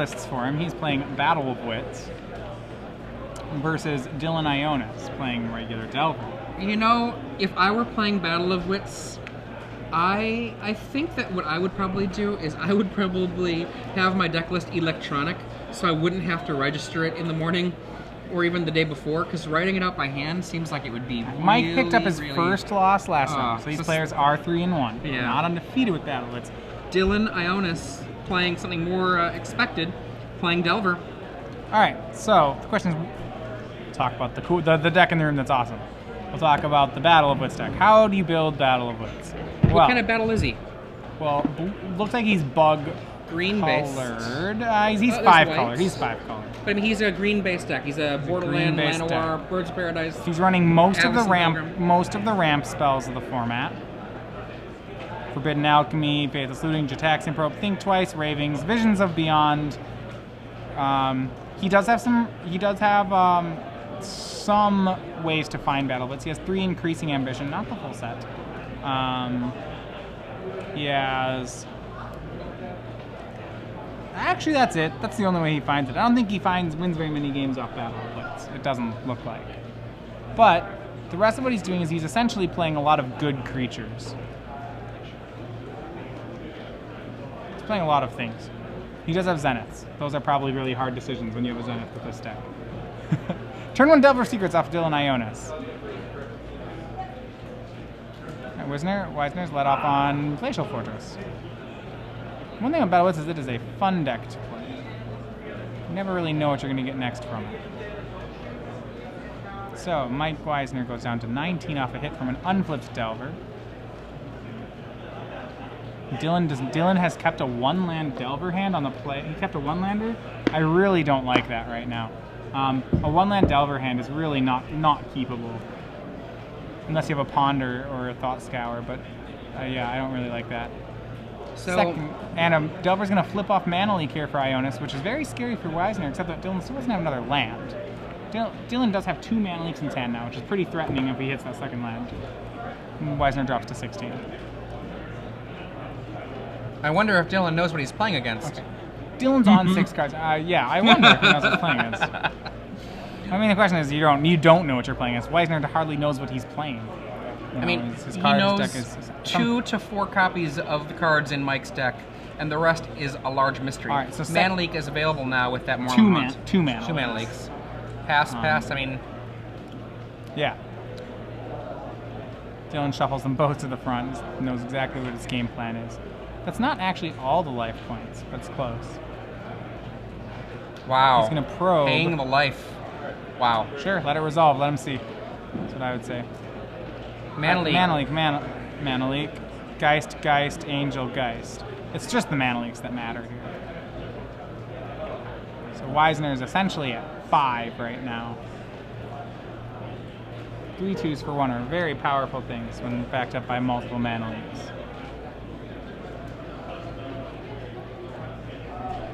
lists for him. He's playing Battle of Wits versus Dillon Ioanis playing regular Delver. You know, if I were playing Battle of Wits, I think that what I would probably do is I would probably have my deck list electronic, so I wouldn't have to register it in the morning or even the day before, because writing it out by hand seems like it would be Mike really, picked up his first loss last round, so these players are 3-1. Yeah. Not undefeated with Battle of Wits. Dillon Ioanis playing something more expected, playing Delver. All right, so the question is, talk about the deck in the room that's awesome. We'll talk about the Battle of Wits deck. How do you build Battle of Wits? What kind of battle is he? Well, looks like he's bug green based. Colored. He's 5 colored. He's 5 colored. But I mean, he's a green based deck. He's a Borderland, Llanowar, Birds of Paradise. He's running most of the ramp spells of the format. Forbidden Alchemy, Faithless Looting, Jataxian Probe, Think Twice, Ravings, Visions of Beyond. He does have some ways to find Battle Wits. He has 3 Increasing Ambition, not the full set. He has... Actually, that's it. That's the only way he finds it. I don't think he wins very many games off Battle of Wits. It doesn't look like. But the rest of what he's doing is he's essentially playing a lot of good creatures. He's playing a lot of things. He does have Zeniths. Those are probably really hard decisions when you have a Zenith with this deck. Turn 1 Delver Secrets off Dillon Ioanis. Wisner's let off on Glacial Fortress. One thing about Battle of Wits is it is a fun deck to play. You never really know what you're going to get next from it. So, Mike Wisner goes down to 19 off a hit from an unflipped Delver. Dillon has kept a 1-land Delver hand on the play. He kept a 1-lander? I really don't like that right now. A 1-land Delver hand is really not keepable. Unless you have a Ponder or a Thought Scour, but yeah, I don't really like that. So, Delver's going to flip off Mana Leak here for Ioanis, which is very scary for Wisner, except that Dillon still doesn't have another land. Dillon does have 2 Mana Leaks in his hand now, which is pretty threatening if he hits that second land. Wisner drops to 16. I wonder if Dillon knows what he's playing against. Okay. Dillon's on 6 cards. Yeah, I wonder if he knows what he's playing against. I mean, the question is, you don't know what you're playing against. Wisner hardly knows what he's playing. I mean, he knows 2 to 4 copies of the cards in Mike's deck, and the rest is a large mystery. All right, so Mana Leak is available now with that Moral Hunt. 2 Mana. 2 Mana Leaks. Pass, I mean... Yeah. Dillon shuffles them both to the front, knows exactly what his game plan is. That's not actually all the life points, but it's close. Wow. He's going to probe. Paying the life. Wow. Sure, let it resolve. Let him see. That's what I would say. Mana Leak. Mana Leak. Geist, Angel, Geist. It's just the Mana Leaks that matter here. So Wisner is essentially at 5 right now. 3 2s for 1 are very powerful things when backed up by multiple Mana Leaks.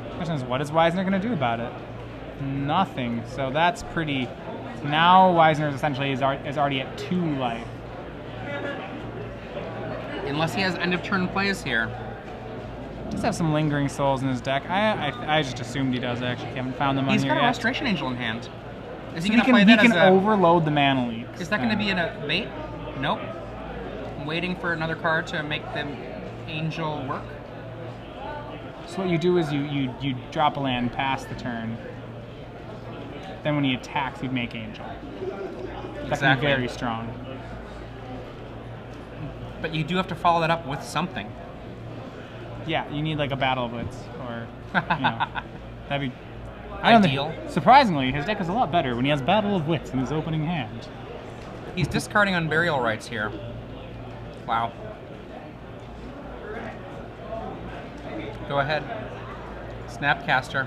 The question is, what is Wisner going to do about it? Nothing. So that's pretty... Now Wisner essentially is already at 2 life. Unless he has end of turn plays here. Does have some lingering souls in his deck. I just assumed he does. I actually haven't found them on here yet. He's got a Restoration Angel in hand. Is he so going to play that he can overload the Mana Leaks. Is that going to be in a bait? Nope. I'm waiting for another card to make the Angel work. So what you do is you drop a land past the turn. Then when he attacks, you'd make Angel. That's very strong. But you do have to follow that up with something. Yeah, you need like a Battle of Wits, or that'd be ideal. Surprisingly, his deck is a lot better when he has Battle of Wits in his opening hand. He's discarding Unburial Rites here. Wow. Go ahead. Snapcaster.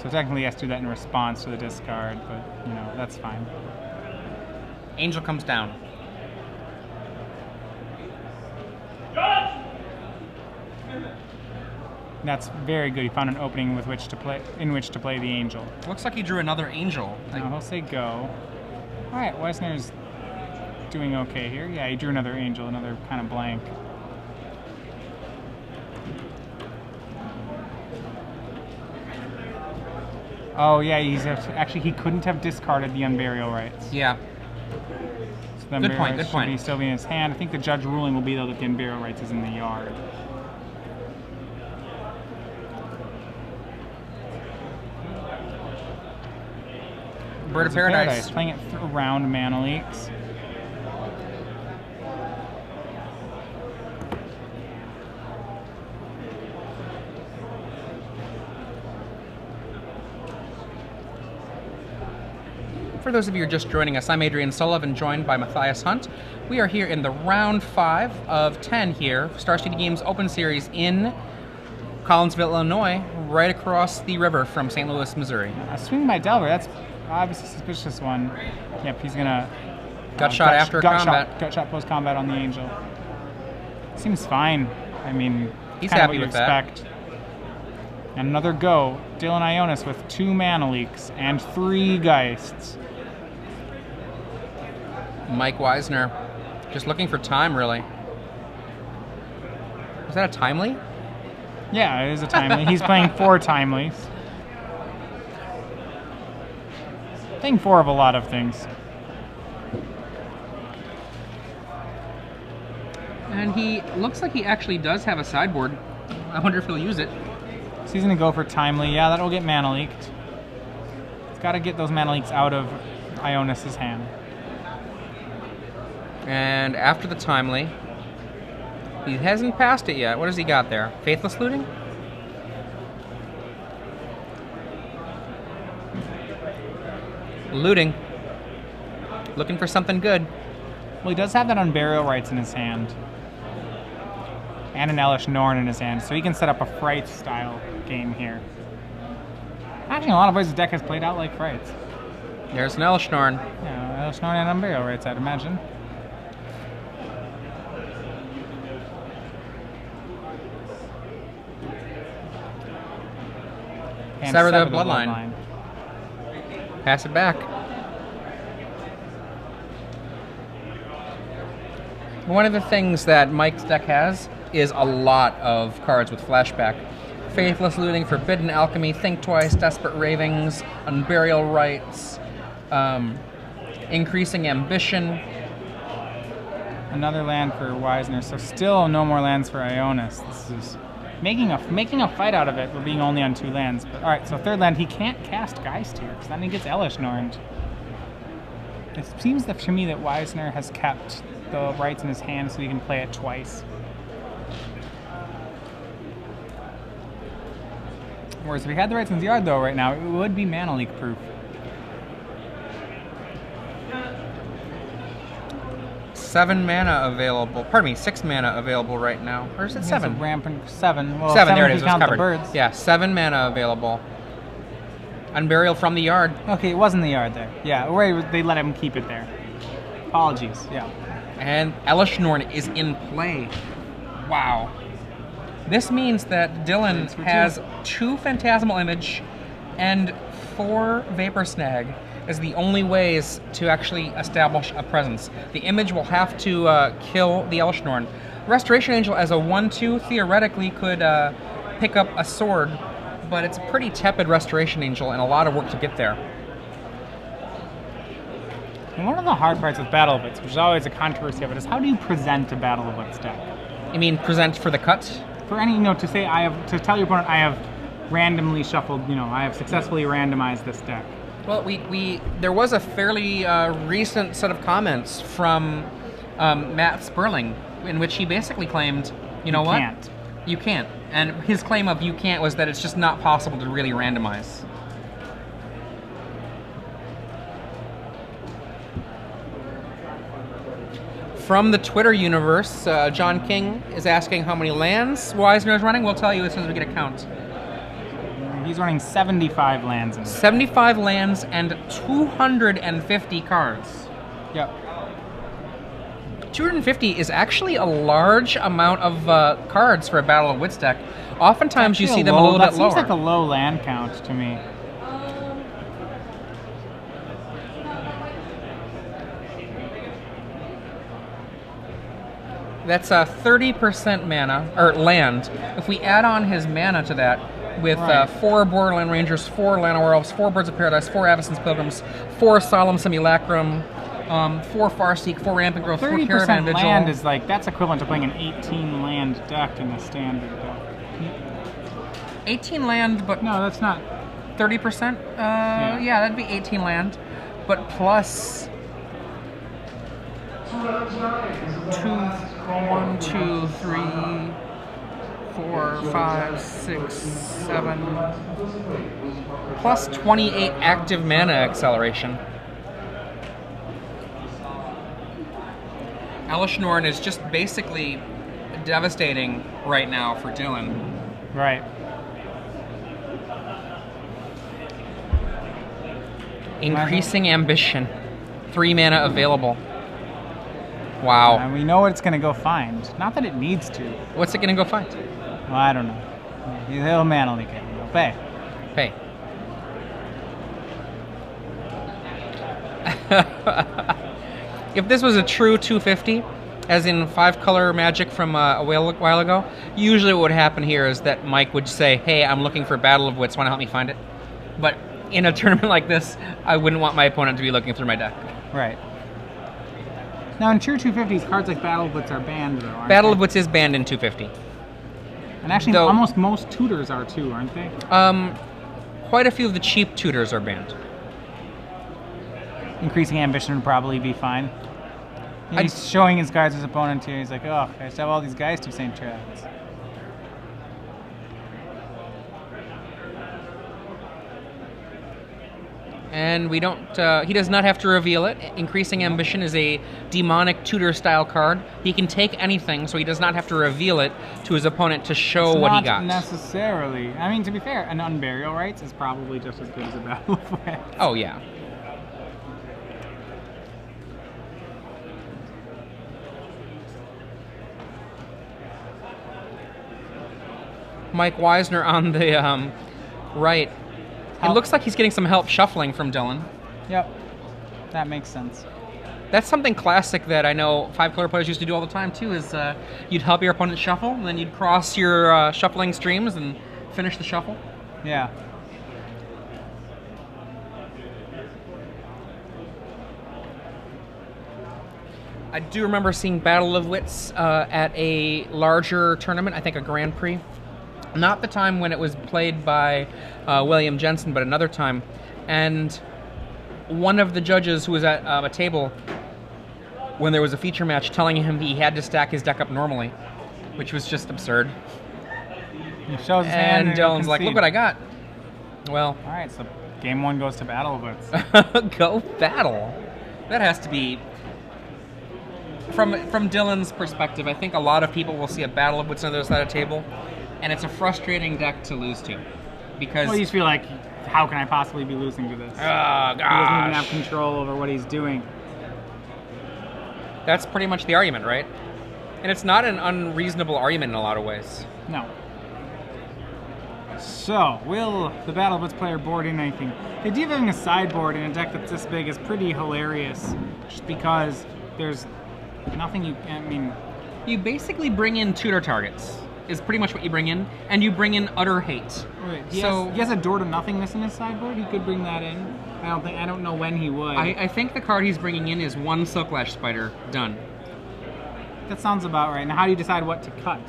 So technically he has to do that in response to the discard, but that's fine. Angel comes down. That's very good. He found an opening in which to play the Angel. Looks like he drew another Angel. No, he'll say go. All right, Wisner's doing okay here. Yeah, he drew another Angel, another kind of blank. Oh yeah, actually he couldn't have discarded the Unburial Rights. Yeah. So the Good Unburial point, Rights good point. should be still be in his hand. I think the judge ruling will be though that the Unburial Rights is in the yard. Bird of Paradise. Playing it around Mana Leaks. For those of you who are just joining us, I'm Adrian Sullivan, joined by Matthias Hunt. We are here in the round 5 of 10 here, Star City Games Open Series in Collinsville, Illinois, right across the river from St. Louis, Missouri. A swing by Delver, that's obviously a suspicious one. Yep, he's gonna... Gut shot after combat. Gut shot post-combat on the Angel. Seems fine. I mean, he's kind of happy what you with that. expect. And another go. Dillon Ioanis with 2 Mana Leaks and 3 Geists. Mike Wisner, just looking for time, really. Was that a timely? Yeah, it is a timely. He's playing 4 timelies. Playing 4 of a lot of things. And he looks like he actually does have a sideboard. I wonder if he'll use it. So he's going to go for timely. Yeah, that'll get Mana Leaked. He's got to get those Mana Leaks out of Ionis' hand. And after the timely, he hasn't passed it yet. What has he got there? Faithless Looting? Looting. Looking for something good. Well, he does have that Unburial Rights in his hand. And an Elish Norn in his hand, so he can set up a Fright-style game here. Actually, in a lot of ways, the deck has played out like Frights. There's an Elish Norn. Yeah, Elish Norn and Unburial Rights, I'd imagine. And Sever the bloodline. Pass it back. One of the things that Mike's deck has is a lot of cards with flashback. Faithless Looting, Forbidden Alchemy, Think Twice, Desperate Ravings, Unburial Rights, Increasing Ambition. Another land for Wisner, so still no more lands for Ionis. This is making a fight out of it for being only on 2 lands. But all right, so 3rd land, he can't cast Geist here, because then he gets Elish Norned. It seems to me that Wisner has kept the rights in his hand so he can play it twice. Whereas if he had the rights in his yard, though, right now, it would be Mana Leak proof. 7 mana available. Pardon me, 6 mana available right now. Or is it 7? Rampant 7. Well, 7, there it if is. you It was count the covered. birds. Yeah, 7 mana available. Unburial from the yard. Okay, it was in the yard there. Yeah, or they let him keep it there. Apologies. Yeah. And Elish Norn is in play. Wow. This means that Dillon has 2 Phantasmal Image and 4 Vapor Snag as the only ways to actually establish a presence. The image will have to kill the Elish Norn. Restoration Angel as a 1/2 theoretically could pick up a sword, but it's a pretty tepid Restoration Angel and a lot of work to get there. And one of the hard parts with Battle of Wits, which is always a controversy of it, is how do you present a Battle of Wits deck? You mean present for the cut? For any, to say to tell your opponent I have randomly shuffled, I have successfully randomized this deck. Well, there was a fairly recent set of comments from Matt Sperling in which he basically claimed, you know what? Can't. You can't. And his claim of you can't was that it's just not possible to really randomize. From the Twitter universe, John King is asking how many lands Wisner is running. We'll tell you as soon as we get a count. He's running 75 lands in 75 lands and 250 cards. Yep. 250 is actually a large amount of cards for a Battle of Wits deck. Oftentimes you see them a little bit lower. That seems like a low land count to me. That's 30% mana, or land. If we add on his mana to that, with Right. 4 Borderland Rangers, 4 Llanowar Elves, 4 Birds of Paradise, 4 Avacyn's Pilgrims, 4 Solemn Simulacrum, 4 Farseek, 4 Rampant Growth, 4 Caravan 30% Vigil. land is like, that's equivalent to playing an 18 land deck in a standard deck. 18 land, but No, that's not. 30%? Yeah, that'd be 18 land, but plus 2, 1, 2, 3, 4, 5, 6, 7, plus 28 active mana acceleration. Elesh Norn is just basically devastating right now for Dillon. Right. Increasing Ambition. 3 mana available. Wow. And we know what it's going to go find. Not that it needs to. What's it gonna go find? Well, I don't know. He'll mana leak it. He'll pay. Hey. If this was a true 250, as in 5-color Magic from a while ago, usually what would happen here is that Mike would say, hey, I'm looking for Battle of Wits, want to help me find it? But in a tournament like this, I wouldn't want my opponent to be looking through my deck. Right. Now, in true 250s, cards like Battle of Wits are banned, though, aren't Battle they? of Wits is banned in 250. And actually, Though- almost most tutors are, too, aren't they? Quite a few of the cheap tutors are banned. Increasing Ambition would probably be fine. He's showing his cards to his opponent here. He's like, oh, I just have all these guys to St. Travis. And we don't, he does not have to reveal it. Increasing Ambition is a demonic tutor style card. He can take anything, so he does not have to reveal it to his opponent to show what he got. Not necessarily. I mean, to be fair, an Unburial Rites is probably just as good as a Battle of Wits. Oh, yeah. Mike Wisner on the right. It Help. looks like he's getting some help shuffling from Dillon. Yep. That makes sense. That's something classic that I know 5-color players used to do all the time too, is you'd help your opponent shuffle, and then you'd cross your shuffling streams and finish the shuffle. Yeah. I do remember seeing Battle of Wits at a larger tournament, I think a Grand Prix. Not the time when it was played by William Jensen, but another time. And one of the judges who was at a table when there was a feature match telling him he had to stack his deck up normally, which was just absurd. He shows his hand And Dillon's like, look what I got. Well, All right, so game 1 goes to Battle of Wits. go battle. That has to be... From Dillon's perspective, I think a lot of people will see a Battle of Wits on the other side of the table, and it's a frustrating deck to lose to. Because... Well, you just feel like, how can I possibly be losing to this? oh, He doesn't even have gosh. control over what he's doing. That's pretty much the argument, right? And it's not an unreasonable argument in a lot of ways. No. So, will the Battle of Wits player board in anything? The idea of having a sideboard in a deck that's this big is pretty hilarious, just because there's nothing you... I mean... You basically bring in tutor targets, is pretty much what you bring in, and you bring in utter hate. Wait, he has a Door to Nothingness in his sideboard? He could bring that in. I don't know when he would. I think the card he's bringing in is 1 Silklash Spider. Done. That sounds about right. Now, how do you decide what to cut?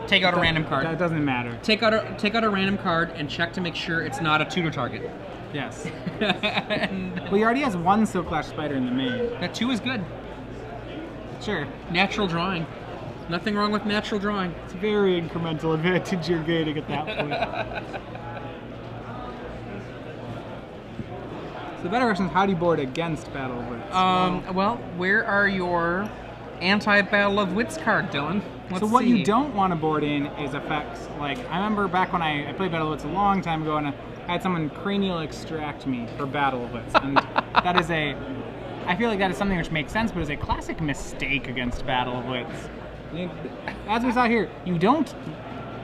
Take out a random That card. doesn't matter. Take out a random card and check to make sure it's not a tutor target. Yes. And Well, he already has 1 Silklash Spider in the main. that 2 is good. Sure. Natural drawing. Nothing wrong with natural drawing. It's a very incremental advantage you're gaining at that point. So the better question is, how do you board against Battle of Wits? Well, where are your anti-Battle of Wits card, Dillon? Let's So what see. you don't want to board in is effects like, I remember back when I played Battle of Wits a long time ago, and I had someone cranial extract me for Battle of Wits, and that is I feel like that is something which makes sense, but is a classic mistake against Battle of Wits. As we saw here, you don't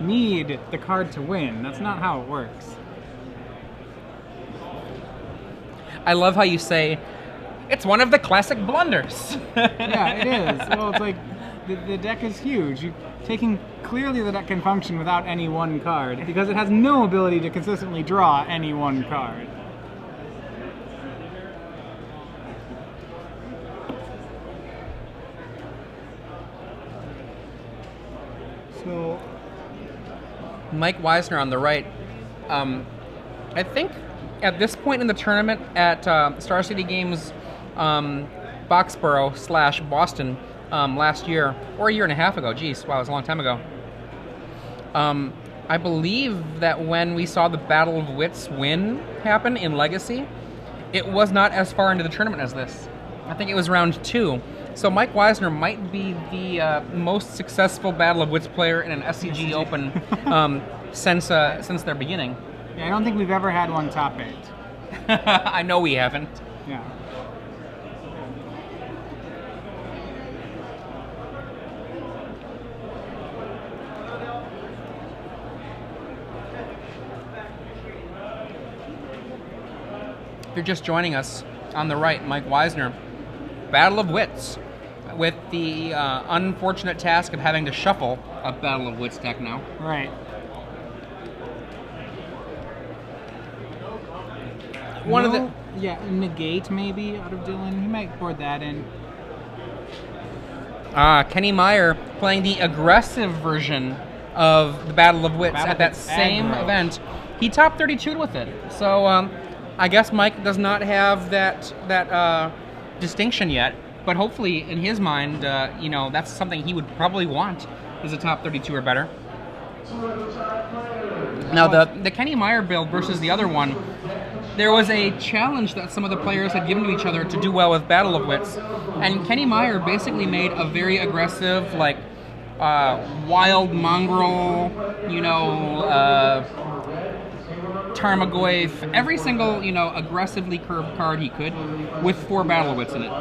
need the card to win. That's not how it works. I love how you say, it's one of the classic blunders. Yeah, it is. Well, it's like, the deck is huge. Taking clearly the deck can function without any one card because it has no ability to consistently draw any one card. So, Mike Wisner on the right. I think at this point in the tournament at Star City Games Boxborough / Boston last year, or a year and a half ago, geez, wow, it was a long time ago. I believe that when we saw the Battle of Wits win happen in Legacy, it was not as far into the tournament as this. I think it was round 2. So Mike Wisner might be the most successful Battle of Wits player in an SCG Open since their beginning. Yeah, I don't think we've ever had one top 8. I know we haven't. Yeah. If you're just joining us, on the right, Mike Wisner, Battle of Wits, with the unfortunate task of having to shuffle a Battle of Wits deck now. Right. Negate maybe out of Dillon. He might board that in. Kenny Meyer playing the aggressive version of the Battle of Wits at that same event. He top 32'd with it. So I guess Mike does not have that distinction yet, but hopefully in his mind, that's something he would probably want, is a top 32 or better. Now the Kenny Meyer build versus the other one, there was a challenge that some of the players had given to each other to do well with Battle of Wits, and Kenny Meyer basically made a very aggressive, like, wild mongrel, Tarmogoyf, every single, aggressively curved card he could, with 4 Battle of Wits in it.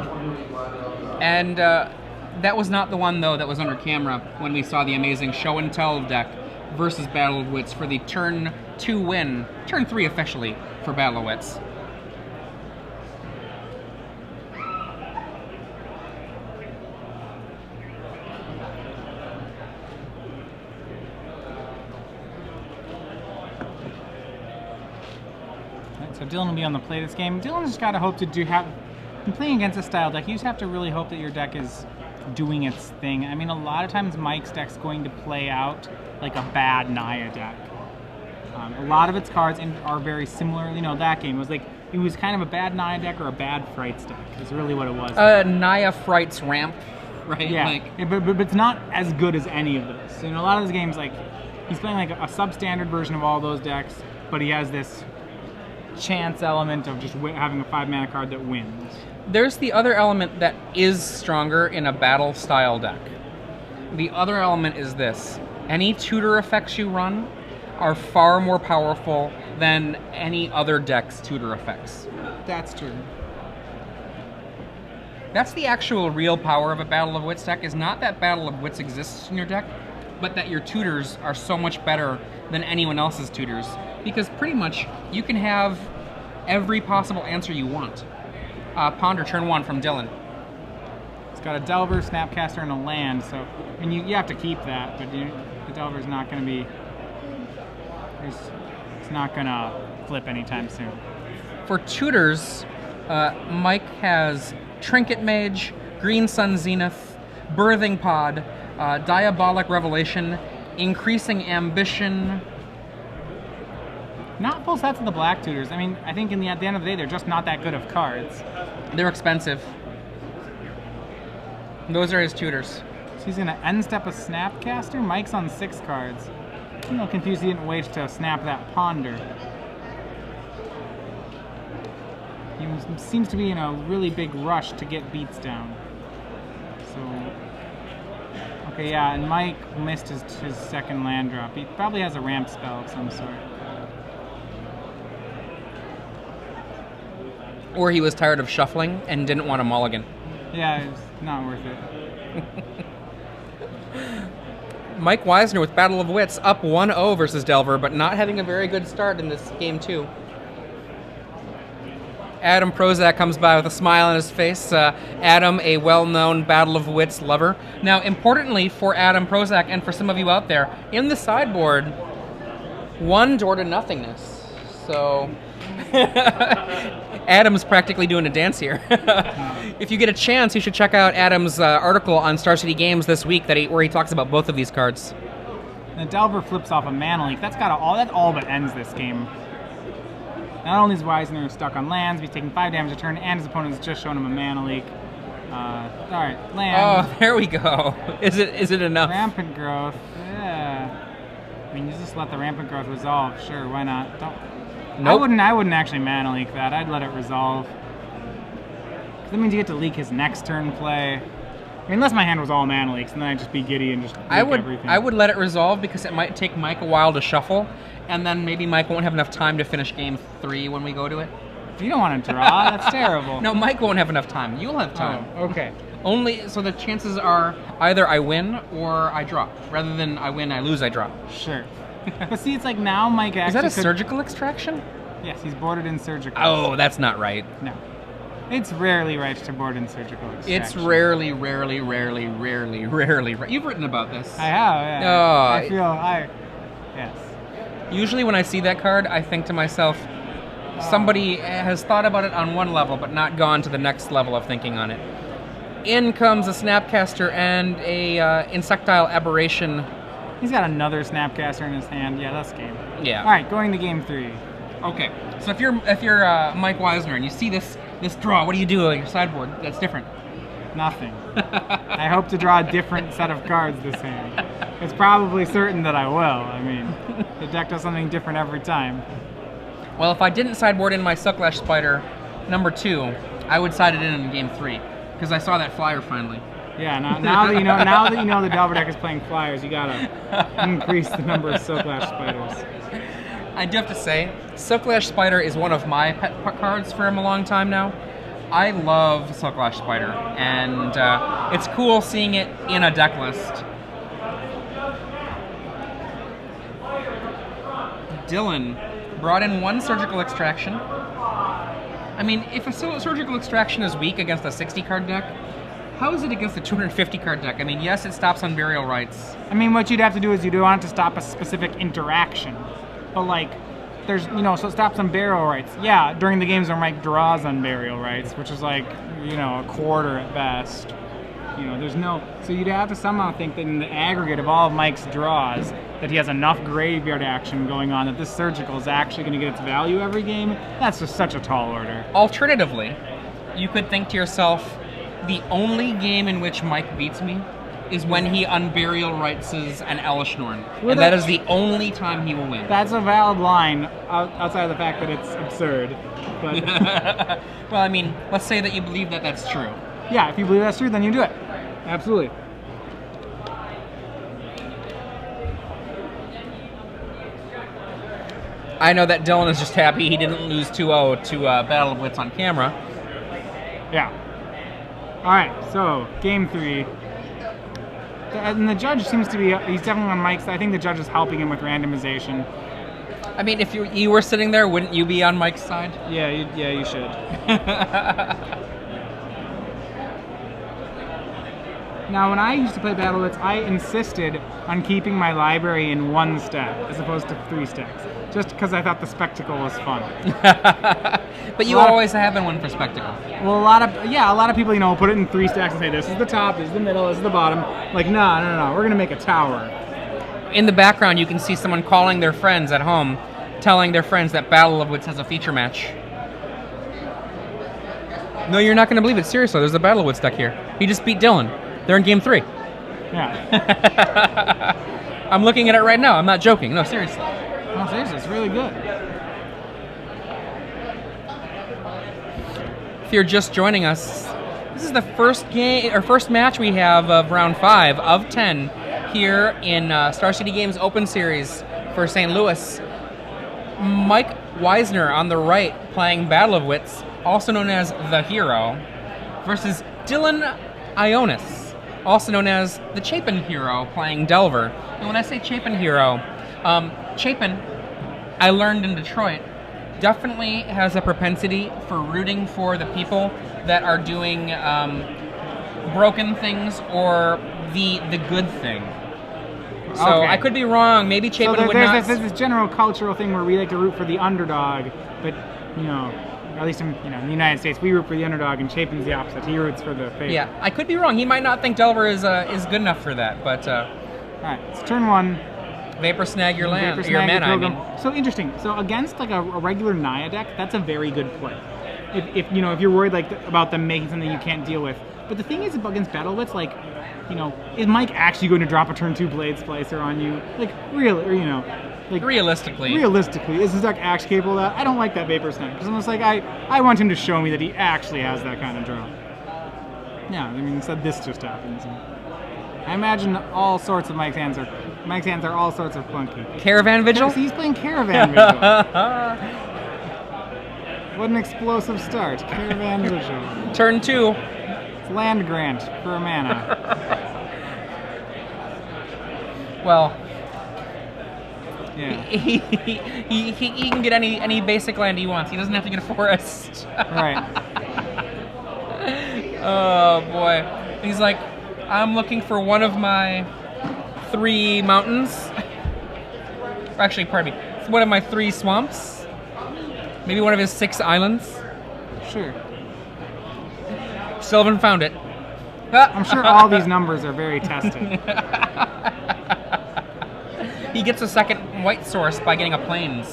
And that was not the one, though, that was under camera when we saw the amazing Show and Tell deck versus Battle of Wits for the turn 2 win, turn 3 officially, for Battle of Wits. So Dillon will be on the play this game. Dillon's just got to hope to have... In playing against a style deck, you just have to really hope that your deck is doing its thing. I mean, a lot of times Mike's deck's going to play out like a bad Naya deck. A lot of its cards are very similar. That game was like, it was kind of a bad Naya deck or a bad Frights deck. Is really what it was. Naya Frights ramp, right? Yeah, but it's not as good as any of those. A lot of those games, like, he's playing like a substandard version of all those decks, but he has this chance element of just having a 5-mana card that wins. There's the other element that is stronger in a battle style deck. The other element is this: any tutor effects you run are far more powerful than any other deck's tutor effects. That's true. That's the actual real power of a Battle of Wits deck, is not that Battle of Wits exists in your deck, but that your tutors are so much better than anyone else's tutors. Because pretty much, you can have every possible answer you want. Ponder turn 1 from Dillon. It's got a Delver, Snapcaster, and a land, so you have to keep that, but the Delver's not going to be... It's not going to flip anytime soon. For tutors, Mike has Trinket Mage, Green Sun Zenith, Birthing Pod, Diabolic Revelation, Increasing Ambition. Not full sets of the black tutors. I mean, I think at the end of the day, they're just not that good of cards. They're expensive. Those are his tutors. So he's going to end step a Snapcaster. Mike's on 6 cards. I'm a little confused he didn't wait to snap that Ponder. He seems to be in a really big rush to get beats down. So, okay, yeah, and Mike missed his second land drop. He probably has a ramp spell of some sort. Or he was tired of shuffling and didn't want a mulligan. Yeah, it's not worth it. Mike Wisner with Battle of Wits up 1-0 versus Delver, but not having a very good start in this game too. Adam Prozac comes by with a smile on his face. Adam, a well-known Battle of Wits lover. Now, importantly for Adam Prozac and for some of you out there, in the sideboard, 1 door to nothingness. So, Adam's practically doing a dance here. If you get a chance, you should check out Adam's article on Star City Games this week where he talks about both of these cards. The Delver flips off a Mana Leak. That all but ends this game. Not only is Wisner stuck on lands, but he's taking 5 damage a turn, and his opponent's just shown him a Mana Leak. Alright, land. Oh, there we go. Is it enough? Rampant Growth. Yeah. I mean, you just let the Rampant Growth resolve. Sure, why not? Nope. I wouldn't actually Mana Leak that. I'd let it resolve. 'Cause that means you get to leak his next turn play. I mean, unless my hand was all Mana Leaks, and then I'd just be giddy and just leak everything. I would let it resolve because it might take Mike a while to shuffle, and then maybe Mike won't have enough time to finish game 3 when we go to it. You don't want to draw. That's terrible. No, Mike won't have enough time. You'll have time. Oh, okay. So the chances are either I win or I draw. Rather than I win, I lose, I draw. Sure. But see, it's like now Mike actually... Is that a surgical extraction? Yes, he's boarded in surgical. Oh, that's not right. No. It's rarely right to board in surgical extraction. It's rarely. You've written about this. I have, yeah. Yes. Usually when I see that card, I think to myself, somebody has thought about it on one level, but not gone to the next level of thinking on it. In comes a Snapcaster and a Insectile Aberration. He's got another Snapcaster in his hand. Yeah, that's game. Yeah. All right, going to game 3. Okay. So if you're Mike Wisner and you see this draw, what do you do on your sideboard that's different? Nothing. I hope to draw a different set of cards this hand. It's probably certain that I will. I mean, the deck does something different every time. Well, if I didn't sideboard in my Sucklash Spider number 2, I would side it in game 3 because I saw that flyer finally. Yeah. Now that you know the Delver deck is playing flyers, you gotta increase the number of Sucklash Spiders. I do have to say, Sucklash Spider is one of my pet cards for a long time now. I love Sucklash Spider, and it's cool seeing it in a deck list. Dillon brought in 1 Surgical Extraction. I mean, if a Surgical Extraction is weak against a 60-card deck, how is it against a 250-card deck? I mean, yes, it stops on Burial Rites. I mean, what you'd have to do is you'd want it to stop a specific interaction. But, like, there's, so it stops on Burial Rites. Yeah, during the games where Mike draws on Burial Rites, which is like, a quarter at best. There's no... So you'd have to somehow think that in the aggregate of all of Mike's draws, that he has enough graveyard action going on that this Surgical is actually going to get its value every game. That's just such a tall order. Alternatively, you could think to yourself, the only game in which Mike beats me is when he unburial rights an Elishnorn. And that is the only time he will win. That's a valid line, outside of the fact that it's absurd. But well, I mean, let's say that you believe that that's true. Yeah, if you believe that's true, then you do it. Absolutely. I know that Dillon is just happy he didn't lose 2-0 to Battle of Wits on camera. Yeah. All right, so game 3. And the judge seems to be, he's definitely on Mike's side. I think the judge is helping him with randomization. I mean, if you were sitting there, wouldn't you be on Mike's side? Yeah, you should. Now, when I used to play Battle Wits, I insisted on keeping my library in 1 stack as opposed to 3 stacks, just because I thought the spectacle was fun. But you always have been one for spectacle. Well, a lot of people, put it in 3 stacks and say, this is the top, this is the middle, this is the bottom. Like, no, we're gonna make a tower. In the background, you can see someone calling their friends at home, telling their friends that Battle of Wits has a feature match. No, you're not gonna believe it. Seriously, there's a Battle of Wits deck here. He just beat Dillon. They're in game 3. Yeah. I'm looking at it right now. I'm not joking. No, seriously. No, seriously, it's really good. If you're just joining us, this is the first match we have of round 5 of 10 here in Star City Games Open Series for St. Louis. Mike Wisner on the right playing Battle of Wits, also known as the Hero, versus Dillon Ioanis, also known as the Chapin Hero, playing Delver. And when I say Chapin Hero, Chapin, I learned in Detroit, definitely has a propensity for rooting for the people that are doing broken things or the good thing. So Okay. I could be wrong. Maybe Chapin would not. There's this general cultural thing where we like to root for the underdog, but you know, at least in the United States, we root for the underdog, and Chapin's the opposite. He roots for the favorite. Yeah, I could be wrong. He might not think Delver is good enough for that, but all right, it's turn 1. Vapor Snag your land, Vapor your Snag, mana. I Pilgrim. mean, So interesting. So against like a regular Naya deck, that's a very good play. If you're worried like about them making something you can't deal with. But the thing is against Battle Wits, like, is Mike actually going to drop a turn 2 Blade Splicer on you? Like, really, or, like realistically, is his deck actually capable of that? I don't like that Vapor Snag because I'm just like I want him to show me that he actually has that kind of draw. Yeah, I mean, instead this just happens. I imagine all sorts of Mike's hands are all sorts of clunky. Caravan Vigil? He's playing Caravan Vigil. What an explosive start. Caravan Vigil. Turn 2. It's land grant for a mana. Well, Yeah. he can get any basic land he wants. He doesn't have to get a forest. Right. Oh boy. He's like, I'm looking for one of my 3 mountains. Actually, pardon me. It's one of my 3 swamps. Maybe one of his 6 islands. Sure. Sylvan found it. I'm sure all these numbers are very tested. He gets a second white source by getting a plains.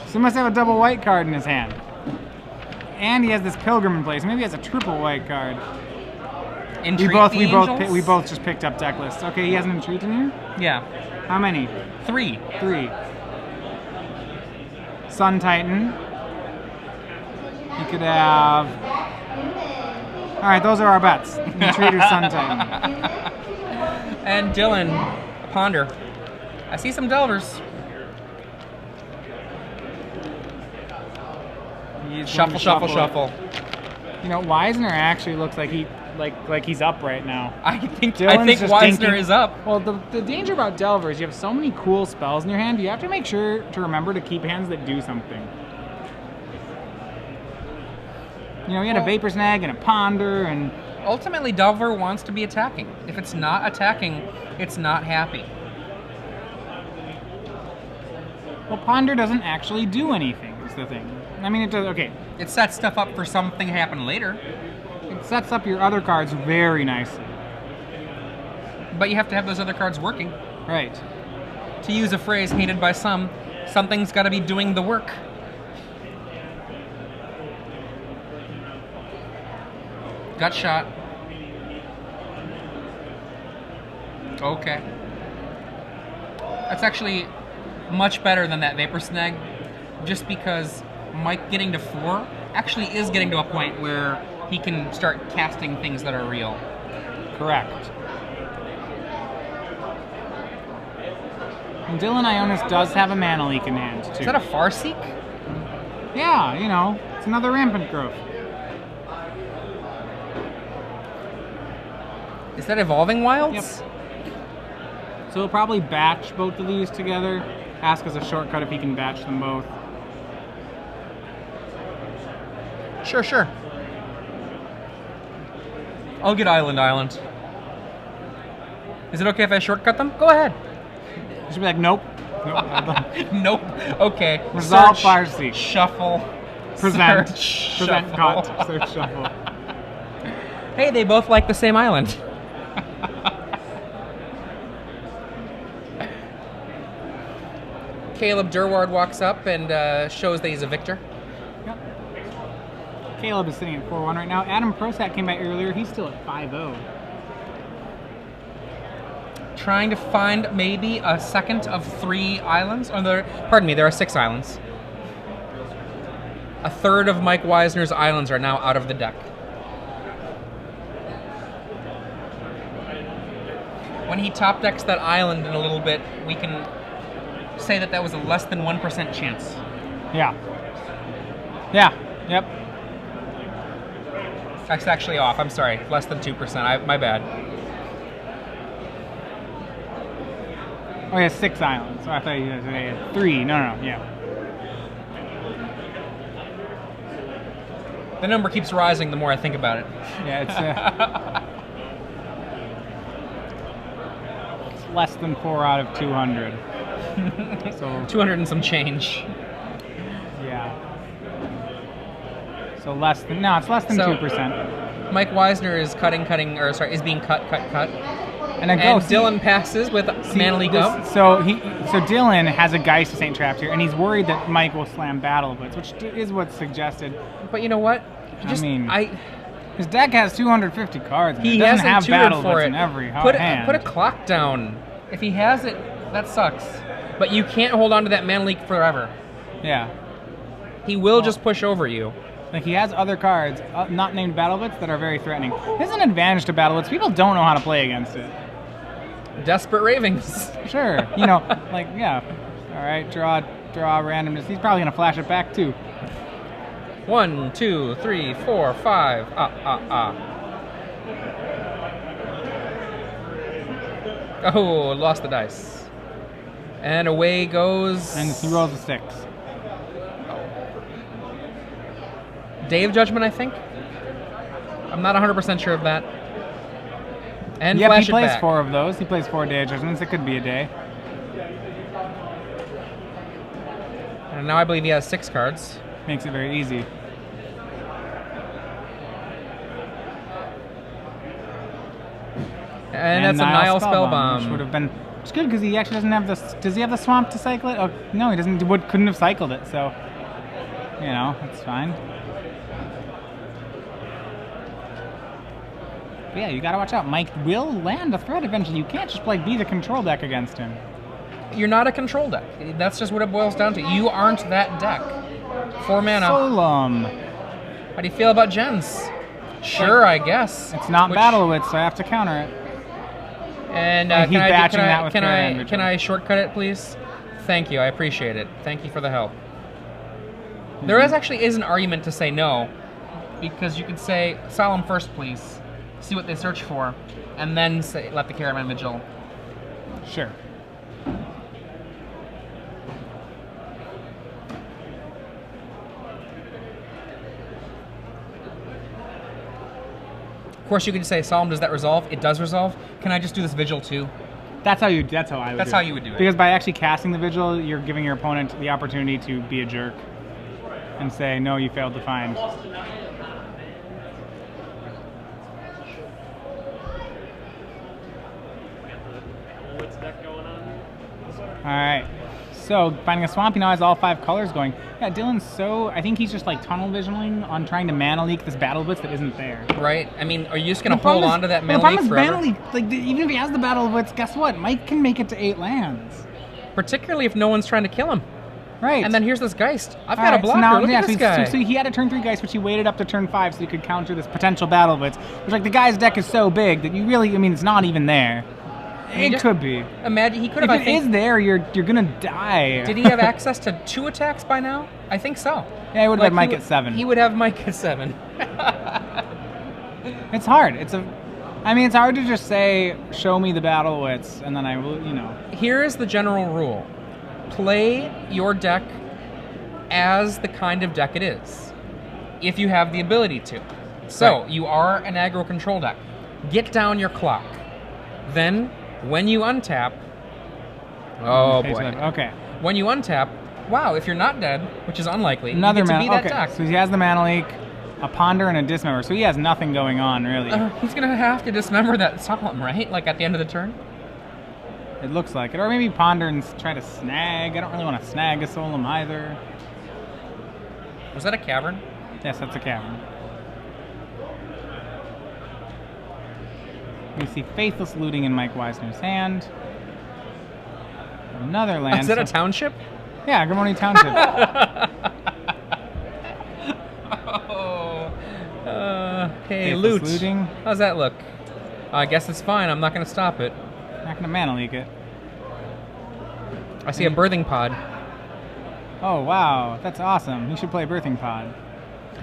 So he must have a double white card in his hand. And he has this Pilgrim in place. Maybe he has a triple white card. We both just picked up deck lists. Okay, he has an Entreat in here? Yeah. How many? 3. 3. Sun Titan. He could have... Alright, those are our bets. Entreat or Sun Titan. And Dillon, a Ponder. I see some Delvers. Shuffle, shuffle, shuffle. Wisner actually looks like he's up right now. I think Dillon's Wisner is up. Well, the danger about Delver is you have so many cool spells in your hand, you have to make sure to remember to keep hands that do something. He had a Vapor Snag and a Ponder, and... Ultimately, Delver wants to be attacking. If it's not attacking, it's not happy. Well, Ponder doesn't actually do anything, is the thing. I mean, it does, okay. It sets stuff up for something to happen later. It sets up your other cards very nicely. But you have to have those other cards working. Right. To use a phrase hated by some, something's got to be doing the work. Gut shot. Okay. That's actually much better than that Vapor Snag, just because Mike getting to 4 actually is getting to a point where he can start casting things that are real. Correct. And Dillon Ioanis does have a mana leak in hand, too. Is that a Farseek? Yeah, it's another Rampant Growth. Is that Evolving Wilds? Yep. So he'll probably batch both of these together. Ask as a shortcut if he can batch them both. Sure. I'll get Island. Is it okay if I shortcut them? Go ahead. You should be like, nope. Nope. Okay. Resolve Search, Farseek. Shuffle. Present. Search, Present shuffle. cut. Search shuffle. Hey, they both like the same island. Caleb Durward walks up and shows that he's a victor. Yep. Caleb is sitting at 4-1 right now. Adam Prosat came by earlier. He's still at 5-0. Trying to find maybe a second of 3 islands. There are 6 islands. A third of Mike Wisner's islands are now out of the deck. When he top decks that island in a little bit, we can say that was a less than 1% chance. Yeah. Yep. That's actually off. I'm sorry. Less than 2%. My bad. Oh, he has 6 islands. So I thought he had 3. No, yeah. The number keeps rising the more I think about it. Yeah, it's less than 4 out of 200. So 200 and some change. yeah. So less than it's less than 2%. Mike Wisner is is being cut. And then And Dillon passes with Mana Leak out. So Dillon has a Geist to Saint trapped here, and he's worried that Mike will slam Battle Blitz, which is what's suggested. But you know what? His deck has 250 cards. And He it doesn't hasn't have tutored Battle for Blitz it. in every Put hand. a clock down. If he has it, that sucks. But you can't hold on to that Mana Leak forever. Yeah. He will just push over you. Like, he has other cards, not named Battle Blitz, that are very threatening. There's an advantage to Battle Blitz. People don't know how to play against it. Desperate Ravings. Sure. Like, yeah. All right, draw randomness. He's probably going to flash it back, too. 1, 2, 3, 4, 5. Oh, lost the dice. And away goes... And he rolls a 6. Day of Judgment, I think? I'm not 100% sure of that. And yep, flash he plays it back. 4 of those. He plays 4 Day of Judgments. It could be a day. And now I believe he has 6 cards. Makes it very easy. And that's a Nile Spellbomb. Which would have been... It's good because he actually doesn't have the... Does he have the Swamp to cycle it? Oh, no, he doesn't. Couldn't have cycled it, so... It's fine. But yeah, you gotta watch out. Mike will land a threat eventually. You can't just be the control deck against him. You're not a control deck. That's just what it boils down to. You aren't that deck. 4 mana. Solum. How do you feel about gens? Sure, I guess. It's not Battle Blitz, so I have to counter it. And he's batching that with Carrion Vigil. can I shortcut it, please? Thank you. I appreciate it. Thank you for the help. There actually is an argument to say no, because you could say Solemn first, please. See what they search for, and then let the Caravan Vigil. Sure. Of course, you could say, Solemn, does that resolve? It does resolve. Can I just do this Vigil too? That's how I would That's do how it. you would do it. Because by actually casting the Vigil, you're giving your opponent the opportunity to be a jerk and say, no, you failed to find. Alright, so finding a swamp, he now has all 5 colors going. Yeah, Dillon's I think he's just tunnel visioning on trying to Mana Leak this Battle Blitz that isn't there. Right? I mean, are you just going to hold on to that Mana Leak forever? Mana Leak, even if he has the Battle Blitz, guess what? Mike can make it to 8 lands. Particularly if no one's trying to kill him. Right. And then here's this Geist. I've got a blocker. Look at this guy. So he had a turn 3 Geist, which he waited up to turn 5 so he could counter this potential Battle Blitz. Which, the guy's deck is so big that you really, it's not even there. It could be. Imagine he could have. If it is there, you're gonna die. Did he have access to 2 attacks by now? I think so. Yeah, he would have had Mike at 7. He would have Mike at 7. It's hard. It's hard to just say, show me the Battle Blitz, and then I will, Here is the general rule: play your deck as the kind of deck it is, if you have the ability to. So you are an aggro control deck. Get down your clock. Then, when you untap, oh boy. Okay. When you untap, wow, if you're not dead, which is unlikely, another you get to be that okay. deck. So he has the Mana Leak, a Ponder, and a Dismember. So he has nothing going on, really. He's going to have to dismember that Solemn, right? At the end of the turn? It looks like it. Or maybe Ponder and try to snag. I don't really want to snag a Solemn either. Was that a Cavern? Yes, that's a Cavern. We see Faithless Looting in Mike Wisner's hand. Another land. Is that a township? Yeah, Good Morning Township. Hey, Faithless loot. Looting. How's that look? I guess it's fine. I'm not going to stop it. Not going to Mana Leak it. I see a Birthing Pod. Oh, wow. That's awesome. He should play Birthing Pod.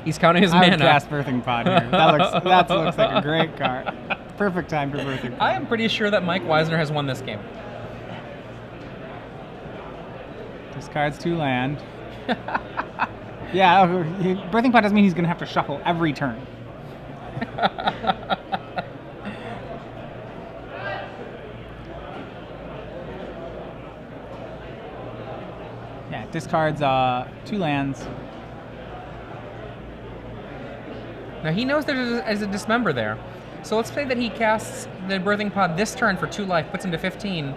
He's counting his I mana. would cast Birthing Pod here. That looks like a great card. Perfect time for Birthing Pod. I am pretty sure that Mike Wisner has won this game. Discards 2 land. Yeah, Birthing Pod doesn't mean he's going to have to shuffle every turn. Yeah, discards 2 lands. Now he knows there's a Dismember there. So let's say that he casts the Birthing Pod this turn for 2 life, puts him to 15.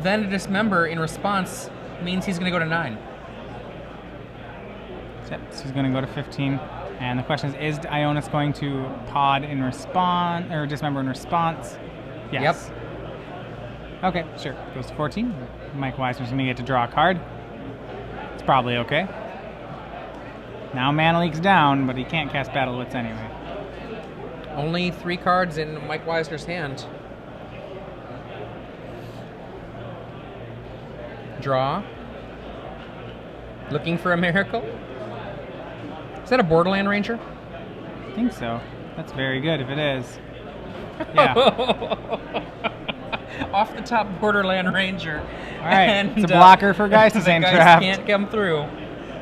Then a Dismember in response means he's going to go to 9. Yep, so he's going to go to 15. And the question is Ioanis going to pod in response, or Dismember in response? Yes. Yep. Okay, sure. Goes to 14. Mike Wisner's going to get to draw a card. It's probably okay. Now Mana Leak's down, but he can't cast Battle Wits anyway. Only 3 cards in Mike Wisner's hand. Draw. Looking for a miracle? Is that a Borderland Ranger? I think so. That's very good if it is. Yeah. Off the top Borderland Ranger. All right, and, it's a blocker for guys to Geist trapped. Can't come through.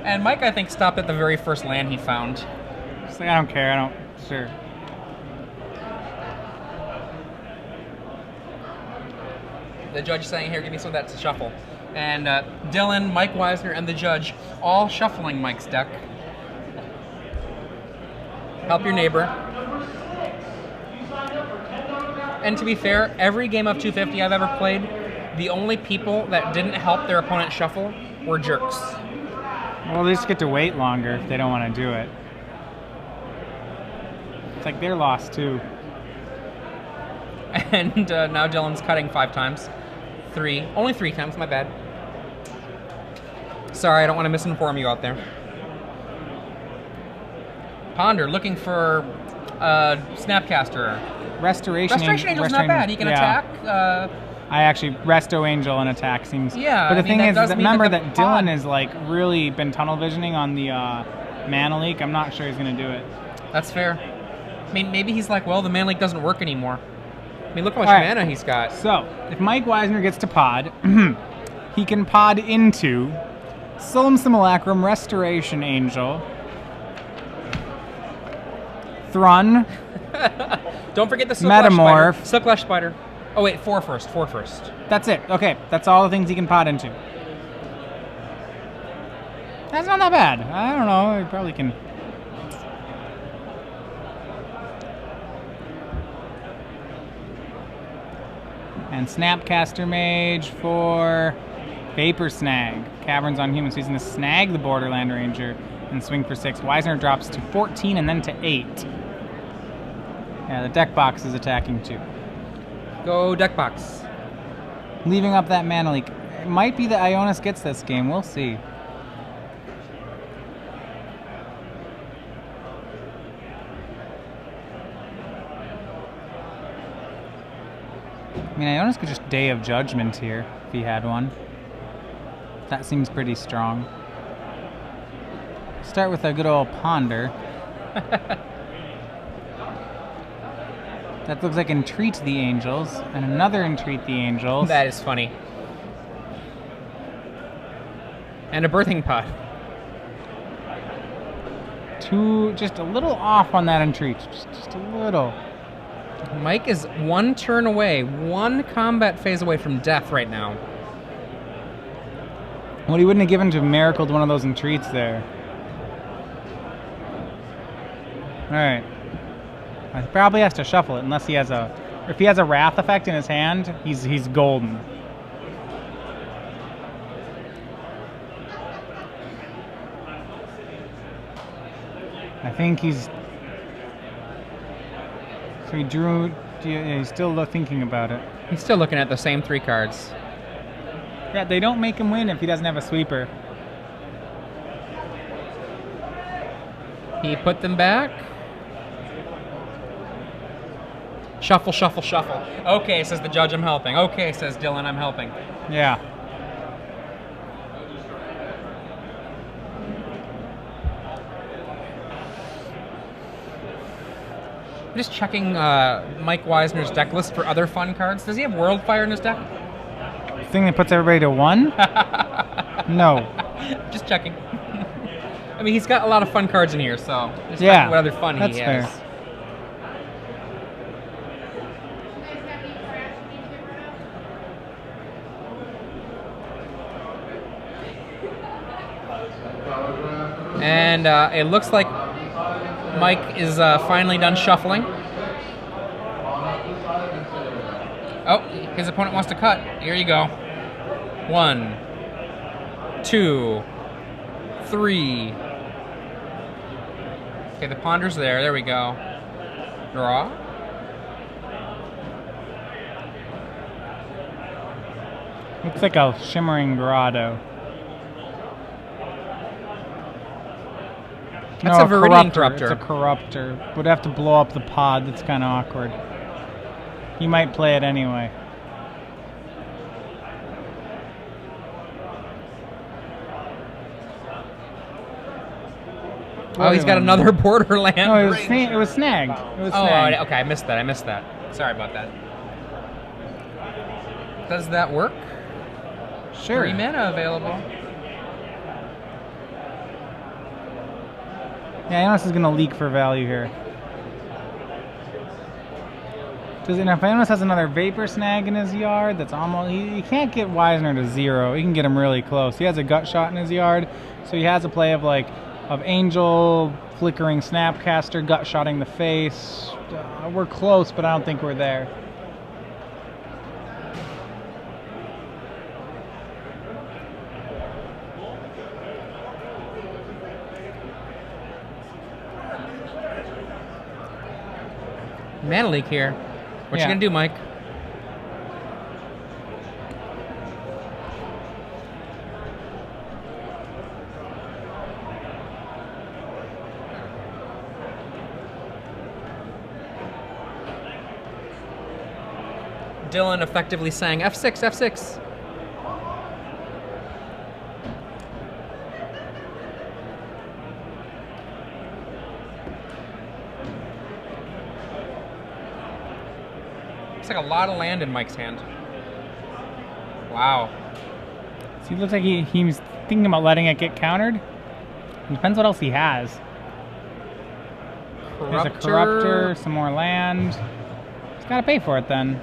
And Mike, I think, stopped at the very first land he found. Just like, I don't care. I don't. Sure. The judge saying, here, give me some of that to shuffle. And Dillon, Mike Wisner, and the judge all shuffling Mike's deck. Help your neighbor. And to be fair, every game of 250 I've ever played, the only people that didn't help their opponent shuffle were jerks. Well, they just get to wait longer if they don't want to do it. It's like they're lost too. And now Dillon's cutting 5 times. 3. Only 3 times, my bad. Sorry, I don't want to misinform you out there. Ponder, looking for Snapcaster. Restoration Angel's not bad. He can attack. I actually, Resto Angel and attack seems... Yeah, but the thing is, remember that Dillon pod has like really been tunnel visioning on the Mana Leak. I'm not sure he's going to do it. That's fair. I mean, maybe he's like, well, the Mana Leak doesn't work anymore. I mean, look how much mana he's got. So, if Mike Wisner gets to pod, he can pod into Solemn Simulacrum, Restoration Angel, Thrun, Don't forget the Metamorph, Silklash Spider. Oh wait, 4 first. That's it. Okay, that's all the things he can pod into. That's not that bad. I don't know. He probably can. And Snapcaster Mage for Vapor Snag. Caverns on Humans. So he's going to snag the Borderland Ranger and swing for 6. Wisner drops to 14 and then to 8. Yeah, the deck box is attacking too. Go deck box. Leaving up that Mana Leak. It might be that Ioanis gets this game. We'll see. I mean, Ioanis could just Day of Judgment here if he had one. That seems pretty strong. Start with a good old Ponder. That looks like Entreat the Angels, and another Entreat the Angels. That is funny. And a Birthing Pod. Just a little off on that Entreat. Just a little. Mike is 1 turn away, 1 combat phase away from death right now. Well, he wouldn't have given to Miracled one of those Entreats there. Alright. He probably has to shuffle it unless he has a... If he has a Wrath effect in his hand, he's golden. I think he's... So he drew... Yeah, he's still thinking about it. He's still looking at the same 3 cards. Yeah, they don't make him win if he doesn't have a sweeper. He put them back. Shuffle, shuffle, shuffle. Okay, says the judge, I'm helping. Okay, says Dillon, I'm helping. Yeah. I'm just checking Mike Wisner's deck list for other fun cards. Does he have Worldfire in his deck? Thing that puts everybody to 1? No. Just checking. I mean, he's got a lot of fun cards in here, so just Yeah, what other fun that's he fair. has. And it looks like Mike is finally done shuffling. Oh, his opponent wants to cut. Here you go. 1, 2, 3. Okay, the ponder's there. There we go. Draw. Looks like a shimmering grotto. That's a Viridian Corruptor. It's a Corruptor. Would have to blow up the pod. That's kind of awkward. He might play it anyway. Oh, he's got another Borderland. No, it was, range. it was snagged. It was Oh, snagged. okay, I missed that. Sorry about that. Does that work? Sure. 3 mana available. Yeah, Ioanis is going to leak for value here. If Ioanis has another Vapor Snag in his yard, that's almost... He can't get Wisner to 0. He can get him really close. He has a Gut Shot in his yard, so he has a play of Angel, Flickering Snapcaster, Gut Shotting the face. We're close, but I don't think we're there. Mana leak here. What you gonna do, Mike? Dillon effectively sang F6, F6. Looks like a lot of land in Mike's hand. Wow. So he looks like he's thinking about letting it get countered. It depends what else he has. There's a Corruptor, some more land. He's got to pay for it then.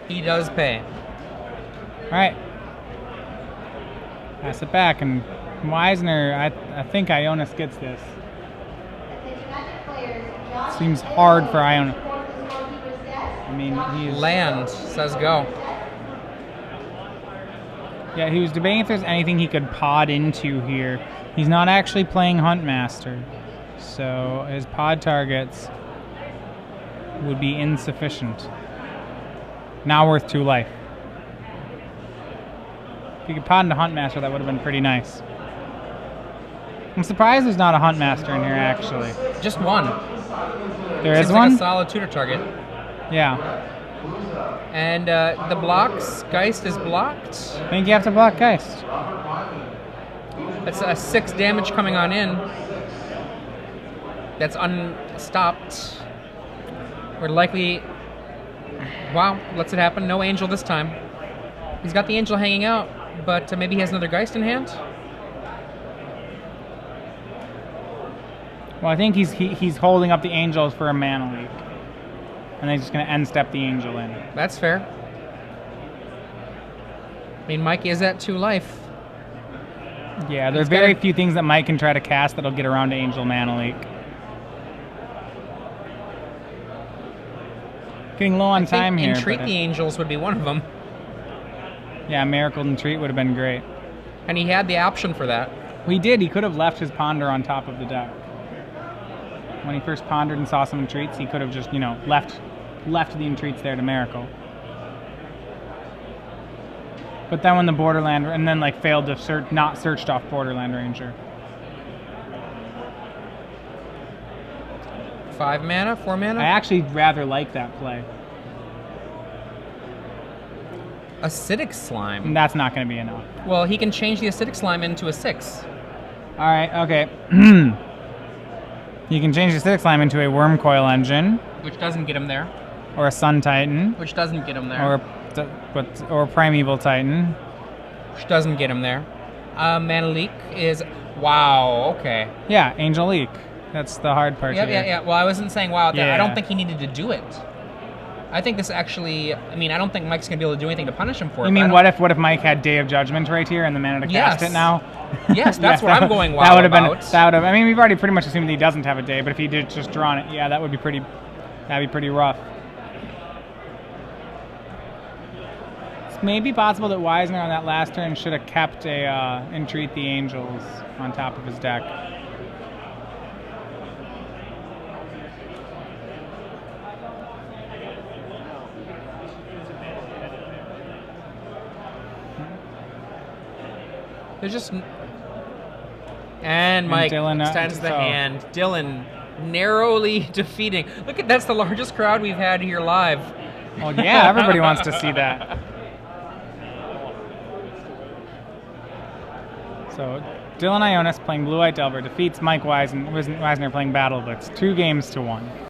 He does pay. All right. Pass it back, and Wisner, I think Ioanis gets this. Seems hard for Ioanis. I mean, he's... Land, says go. Yeah, he was debating if there's anything he could pod into here. He's not actually playing Huntmaster, so his pod targets would be insufficient. Now worth 2 life. If he could pod into Huntmaster, that would have been pretty nice. I'm surprised there's not a Huntmaster in here, actually. Just one. There is Seems one? like a solid tutor target. Yeah. And the blocks, Geist is blocked. I think you have to block Geist. That's a 6 damage coming on in. That's unstopped. We're likely... Wow, lets it happen. No Angel this time. He's got the Angel hanging out, but maybe he has another Geist in hand? Well, I think he's holding up the Angels for a mana leak. And he's just going to end step the Angel in. That's fair. I mean, Mike is at 2 life. Yeah, there's very few things that Mike can try to cast that'll get around to Angel mana leak. Getting low on time here. Entreat the Angels would be one of them. Yeah, Miracle Entreat would have been great. And he had the option for that. Well, he did. He could have left his Ponder on top of the deck. When he first pondered and saw some entreats, he could have just, you know, left the entreats there to Miracle. But then when the Borderland, and then like failed to not searched off Borderland Ranger. 5 mana, 4 mana? I actually rather like that play. Acidic Slime. And that's not going to be enough. Well, he can change the Acidic Slime into a 6. All right, okay. You can change the Acidic Slime into a Worm Coil Engine. Which doesn't get him there. Or a Sun Titan. Which doesn't get him there. Or or Primeval Titan. Which doesn't get him there. Mana Leak is... Wow, okay. Yeah, Angel Leak. That's the hard part here. Yeah. Well, I wasn't saying wow. Yeah. I don't think he needed to do it. I think this actually... I mean, I don't think Mike's going to be able to do anything to punish him for it. You mean what if Mike had Day of Judgment right here and the mana to cast it now? Yes, that's what I'm going wow that would have about. Been, I mean, we've already pretty much assumed that he doesn't have a Day, but if he did just draw on it, yeah, that'd be pretty rough. It's maybe possible that Wisner on that last turn should have kept a Entreat the Angels on top of his deck. There's just... And Mike Dillon, extends the hand. Dillon narrowly defeating. Look at that's the largest crowd we've had here live. Well, yeah, everybody wants to see that. So, Dillon Ioanis playing Blue-White Delver defeats Mike Wisner playing Battle Blitz 2-1.